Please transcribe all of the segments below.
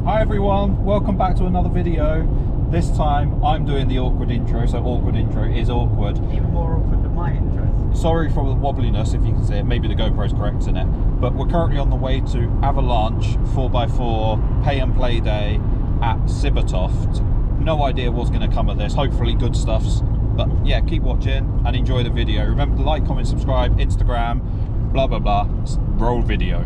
Hi everyone, welcome back to another video. This time I'm doing the awkward intro, so awkward intro is awkward. Even more awkward than my intro. Sorry for the wobbliness, if you can see it, maybe the GoPro's correcting it. But we're currently on the way to Avalanche 4x4 Pay and Play Day at Sibbertoft. No idea what's going to come of this, hopefully good stuffs. But yeah, keep watching and enjoy the video. Remember to like, comment, subscribe, Instagram, blah blah blah. Roll video.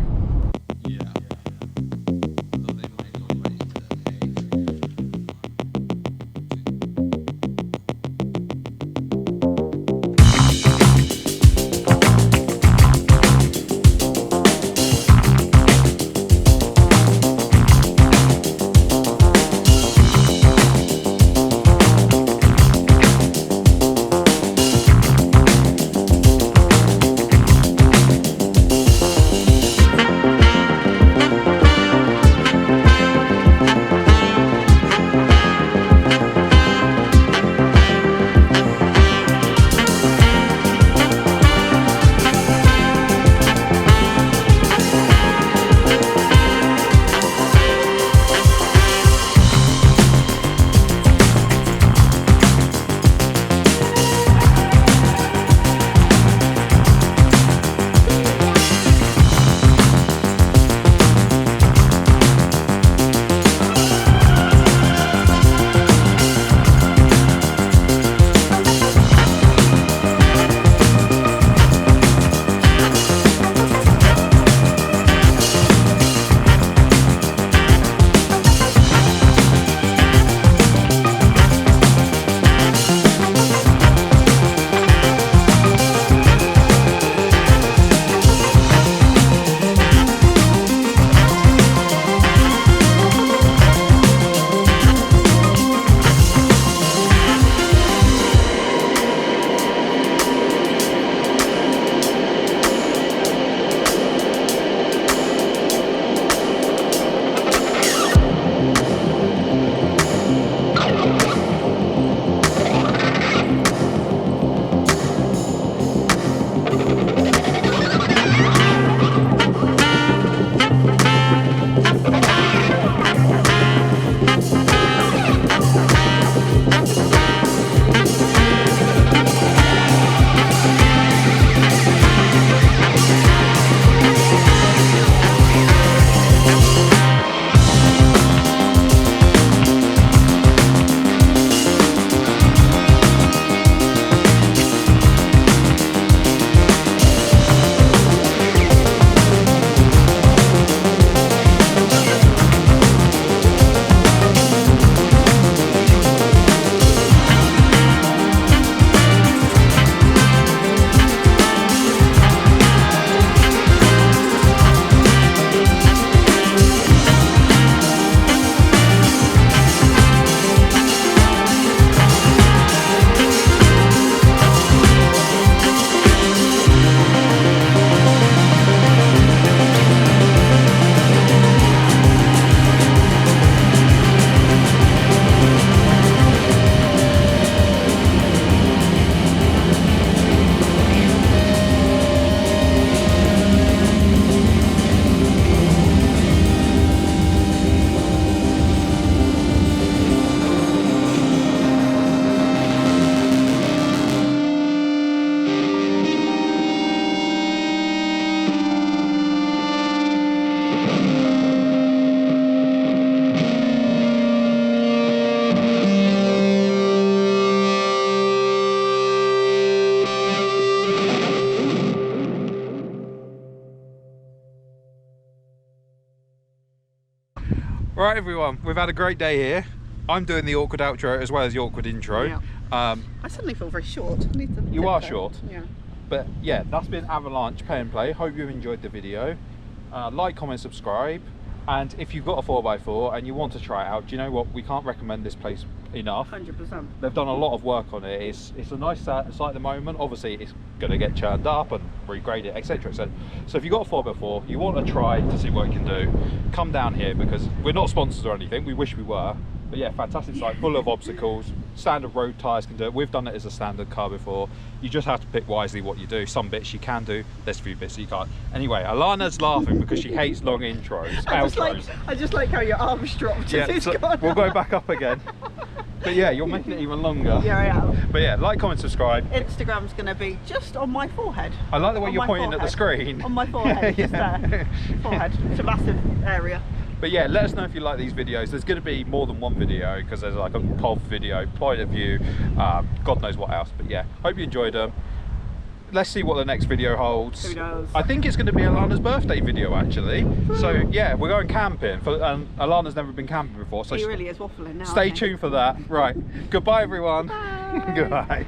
Right everyone, we've had a great day here. I'm doing the awkward outro as well as the awkward intro. Yeah. I suddenly feel very short. You are short. Yeah. But yeah, that's been Avalanche Pay and Play. Hope you've enjoyed the video. Like, comment, subscribe. And if you've got a 4x4 and you want to try it out, do you know what? We can't recommend this place enough. 100%. They've done a lot of work on it. It's a nice site at the moment. Obviously, it's going to get churned up and regraded, etc. So if you've got a 4x4, you want to try to see what you can do, come down here, because we're not sponsors or anything. We wish we were. But yeah, fantastic site, full of obstacles. Standard road tyres can do it. We've done it as a standard car before. You just have to pick wisely what you do. Some bits you can do, there's a few bits you can't. Anyway, Alana's laughing because she hates long intros, I just like how your arms dropped. Yeah, so we'll go back up again. But yeah, you're making it even longer. Yeah, I am. But yeah, like, comment, subscribe. Instagram's going to be just on my forehead. I like the way you're pointing at the screen. On my forehead, just there. Forehead. It's a massive area. But yeah, let us know if you like these videos. There's going to be more than one video because there's like a POV video, point of view, God knows what else. But yeah, hope you enjoyed them. Let's see what the next video holds. Who knows? I think it's going to be Alana's birthday video actually. So yeah, we're going camping. Alana's never been camping before. So he really is waffling now. Stay tuned for that. Right. Goodbye everyone. Bye. Goodbye.